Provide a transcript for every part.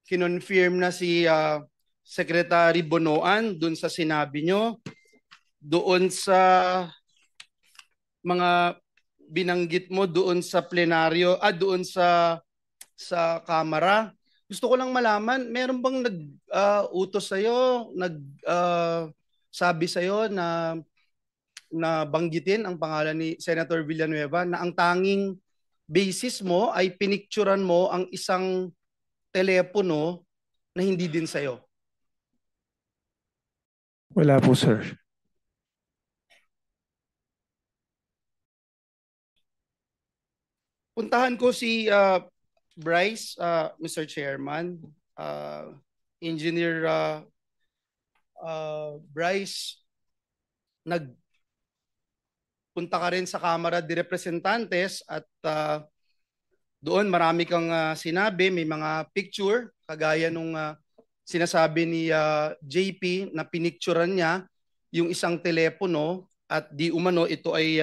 kinonfirm na si Secretary Bonoan dun sa sinabi nyo, doon sa mga binanggit mo doon sa plenaryo, doon sa Kamara. Gusto ko lang malaman, meron bang nag-utos sa'yo, sabi sa'yo na banggitin ang pangalan ni Senator Villanueva na ang tanging basis mo ay pinicturan mo ang isang telepono na hindi din sa'yo? Wala po, sir. Puntahan ko si Bryce, Mr. Chairman. Engineer Bryce, nagpunta ka rin sa Kamara de Representantes at doon marami kang sinabi, may mga picture, kagaya nung sinasabi ni JP na pinicturan niya yung isang telepono at di umano ito ay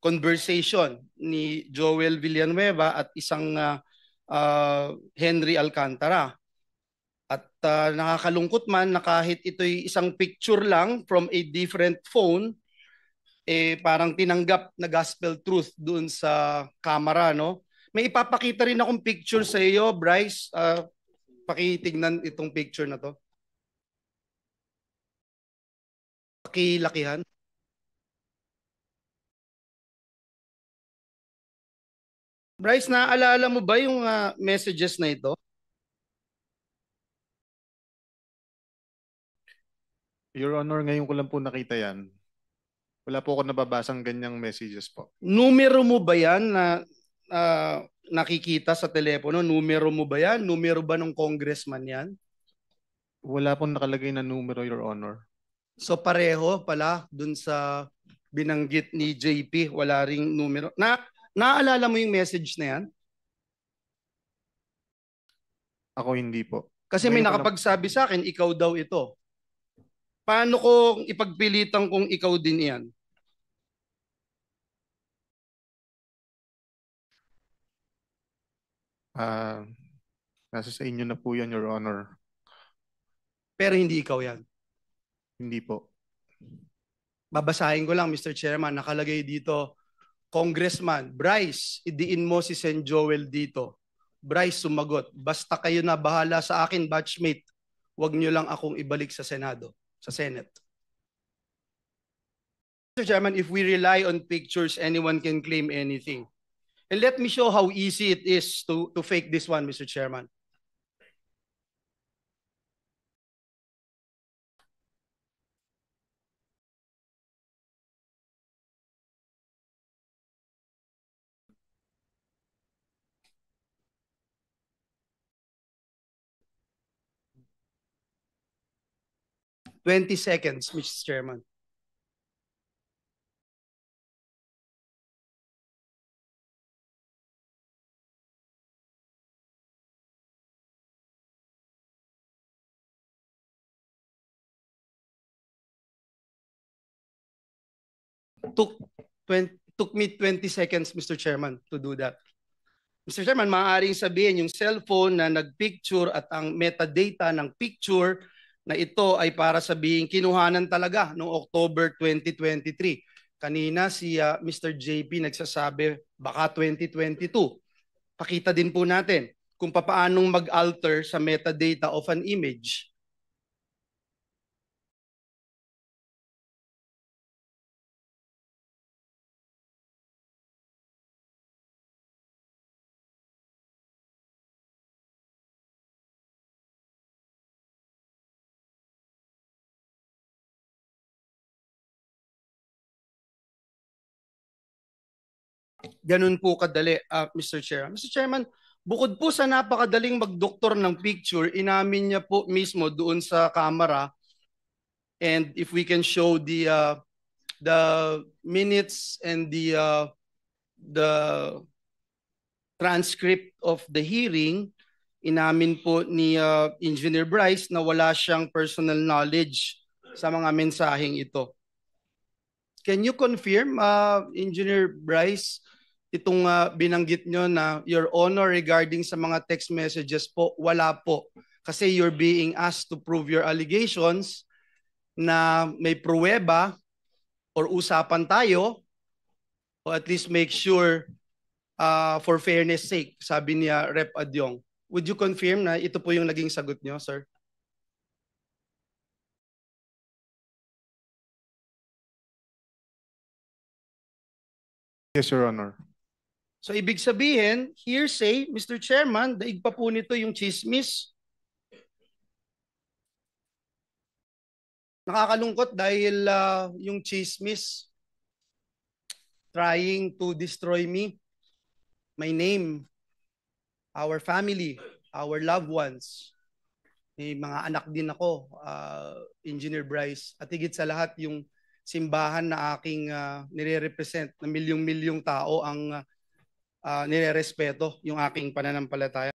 conversation ni Joel Villanueva at isang Henry Alcantara. At nakakalungkot man na kahit ito'y isang picture lang from a different phone, parang tinanggap na gospel truth doon sa camera, no? May ipapakita rin akong picture sa iyo, Bryce. Pakitignan itong picture na to. Pakilakihan. Bryce, naaalala mo ba yung messages na ito? Your Honor, ngayon ko lang po nakita yan. Wala po ako nababasang ganyang messages po. Numero mo ba yan na nakikita sa telepono? Numero mo ba yan? Numero ba ng congressman yan? Wala pong nakalagay na numero, Your Honor. So pareho pala dun sa binanggit ni JP, wala ring numero. Naaalala mo yung message na yan? Ako hindi po. Kasi may nakapagsabi sa akin, ikaw daw ito. Paano ko ipagpilitan kung ikaw din yan? Nasa sa inyo na po yan, Your Honor. Pero hindi ikaw yan. Hindi po. Babasahin ko lang, Mr. Chairman, nakalagay dito, Congressman, Bryce, idiin mo si Sen Joel dito. Bryce sumagot, basta kayo na bahala sa akin, batchmate. Huwag nyo lang akong ibalik sa Senado, sa Senate. Mr. Chairman, if we rely on pictures, anyone can claim anything. And let me show how easy it is to fake this one, Mr. Chairman. "20 seconds, Mr. Chairman." Took me 20 seconds, Mr. Chairman, to do that. Mr. Chairman, maaaring sabihin yung cellphone na nagpicture at ang metadata ng picture na ito ay para sabihin kinuhanan talaga noong October 2023. Kanina si Mr. JP nagsasabi baka 2022. Pakita din po natin kung paanong mag-alter sa metadata of an image. Ganun po kadali, Mr. Chair. Mr. Chairman, bukod po sa napakadaling magdoktor ng picture, inamin niya po mismo doon sa camera, and if we can show the minutes and the transcript of the hearing, inamin po ni Engineer Bryce na wala siyang personal knowledge sa mga mensaheng ito. Can you confirm, Engineer Bryce, itong binanggit nyo na Your Honor regarding sa mga text messages po, wala po. Kasi you're being asked to prove your allegations na may pruweba or usapan tayo o at least make sure for fairness sake, sabi niya Rep. Adyong. Would you confirm na ito po yung naging sagot nyo, sir? Yes, Your Honor. So ibig sabihin, hearsay, Mr. Chairman, daig pa po nito yung chismis. Nakakalungkot dahil yung chismis trying to destroy me, my name, our family, our loved ones. May mga anak din ako, Engineer Bryce, at higit sa lahat yung simbahan na aking nire-represent na milyong-milyong tao ang nire-respeto yung aking pananampalataya.